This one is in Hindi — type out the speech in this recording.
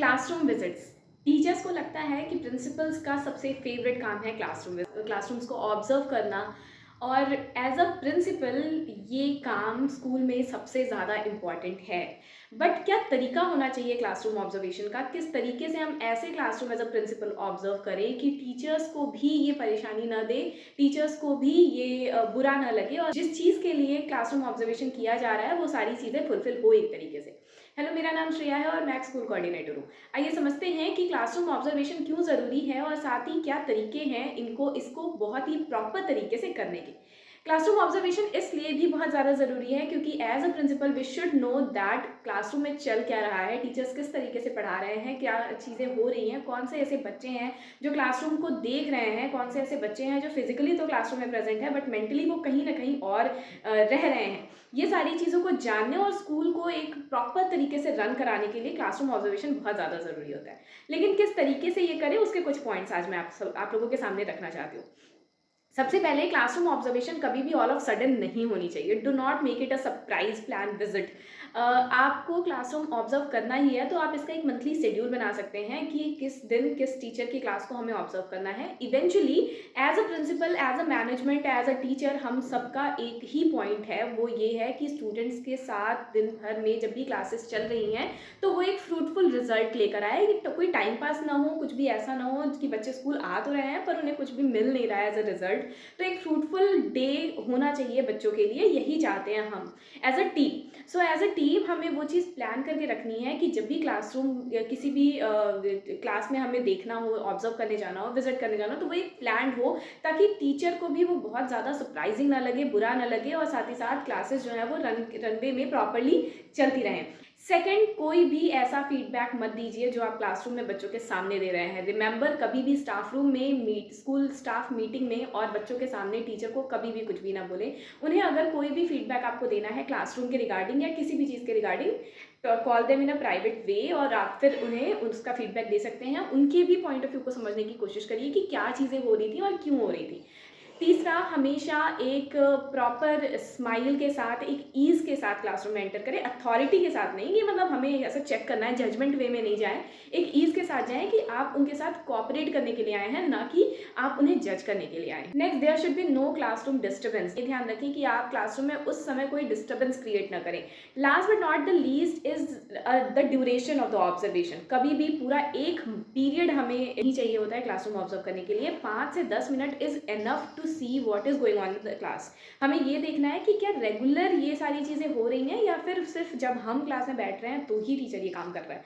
Classroom visits. टीचर्स को लगता है कि प्रिंसिपल्स का सबसे फेवरेट काम है क्लासरूम्स को ऑब्जर्व करना। और एज अ प्रिंसिपल ये काम स्कूल में सबसे ज़्यादा इम्पॉर्टेंट है। बट क्या तरीका होना चाहिए क्लासरूम ऑब्जर्वेशन का? किस तरीके से हम ऐसे classroom as a principal observe करें कि टीचर्स को भी ये परेशानी ना दे, टीचर्स को भी ये बुरा ना लगे, और जिस चीज़ के लिए क्लासरूम ऑब्जर्वेशन किया जा रहा है वो सारी चीज़ें फुलफिल हो एक तरीके से। हेलो, मेरा नाम श्रेया है और मैं स्कूल कोऑर्डिनेटर हूँ। आइए समझते हैं कि क्लासरूम ऑब्जर्वेशन क्यों ज़रूरी है और साथ ही क्या तरीके हैं इसको बहुत ही प्रॉपर तरीके से करने के। क्लासरूम ऑब्जर्वेशन इसलिए भी बहुत ज़्यादा ज़रूरी है क्योंकि as a principal we should know that classroom में चल क्या रहा है, टीचर्स किस तरीके से पढ़ा रहे हैं, क्या चीज़ें हो रही हैं, कौन से ऐसे बच्चे हैं जो क्लासरूम को देख रहे हैं, कौन से ऐसे बच्चे हैं जो फिजिकली तो क्लासरूम में प्रेजेंट है बट मेंटली वो कहीं ना कहीं और रह रहे हैं। ये सारी चीज़ों को जानने और स्कूल को एक प्रॉपर तरीके से रन कराने के लिए क्लासरूम ऑब्जर्वेशन बहुत ज़्यादा ज़रूरी होता है। लेकिन किस तरीके से ये करें उसके कुछ पॉइंट्स आज मैं आप लोगों के सामने रखना चाहती हूँ। सबसे पहले, क्लासरूम ऑब्जर्वेशन कभी भी ऑल ऑफ सडन नहीं होनी चाहिए। Do not make it a surprise plan visit. आपको क्लासरूम ऑब्जर्व करना ही है तो आप इसका एक मंथली शेड्यूल बना सकते हैं कि किस दिन किस टीचर की क्लास को हमें ऑब्जर्व करना है। Eventually as a principal, as a management, as a teacher, हम सबका एक ही पॉइंट है, वो ये है कि स्टूडेंट्स के साथ दिन भर में जब भी क्लासेस चल रही हैं तो वो एक फ्रूटफुल रिजल्ट लेकर आए, कि कोई टाइम पास ना हो, कुछ भी ऐसा ना हो कि बच्चे स्कूल आ तो रहे हैं पर उन्हें कुछ भी मिल नहीं रहा है एज अ रिजल्ट। तो एक फ्रूटफुल डे होना चाहिए बच्चों के लिए, यही चाहते हैं हम as a team. So as a team हमें वो चीज़ प्लान करके रखनी है कि जब भी क्लासरूम या किसी भी क्लास में हमें देखना हो, ऑब्जर्व करने जाना हो, विजिट करने जाना हो, तो वो एक प्लान हो ताकि टीचर को भी वो बहुत ज़्यादा सरप्राइजिंग ना लगे, बुरा ना लगे, और साथ ही साथ क्लासेस जो है वो रनवे में प्रॉपरली चलती रहें। सेकंड, कोई भी ऐसा फीडबैक मत दीजिए जो आप क्लासरूम में बच्चों के सामने दे रहे हैं। रिमेंबर, कभी भी स्टाफ रूम में स्कूल स्टाफ मीटिंग में और बच्चों के सामने टीचर को कभी भी कुछ भी ना बोले। उन्हें अगर कोई भी फीडबैक आपको देना है क्लासरूम के रिगार्डिंग या किसी भी चीज़ के रिगार्डिंग, तो call them in a private way और आप फिर उन्हें उसका फीडबैक दे सकते हैं। उनके भी पॉइंट ऑफ व्यू को समझने की कोशिश करिए कि क्या चीज़ें हो रही थी और क्यों हो रही थी। तीसरा, हमेशा एक प्रॉपर स्माइल के साथ, एक ईज़ के साथ क्लासरूम में एंटर करें, अथॉरिटी के साथ नहीं, कि मतलब हमें ऐसा चेक करना है, जजमेंट वे में नहीं जाएँ। एक ईज़ के साथ जाएँ कि आप उनके साथ कोऑपरेट करने के लिए आए हैं, ना कि आप उन्हें जज करने के लिए आए हैं। Next, there should be no classroom disturbance. ये ध्यान रखें कि आप क्लासरूम में उस समय कोई डिस्टर्बेंस क्रिएट ना करें। Last but not the least is the duration of the observation. कभी भी पूरा एक पीरियड हमें ही चाहिए होता है क्लासरूम ऑब्जर्व करने के लिए। 5 से 10 minute is enough to see what is going on in the class. हमें ये देखना है कि क्या रेगुलर ये सारी चीज़ें हो रही हैं या फिर सिर्फ जब हम क्लास में बैठ रहे हैं तो ही टीचर ये काम कर रहा है।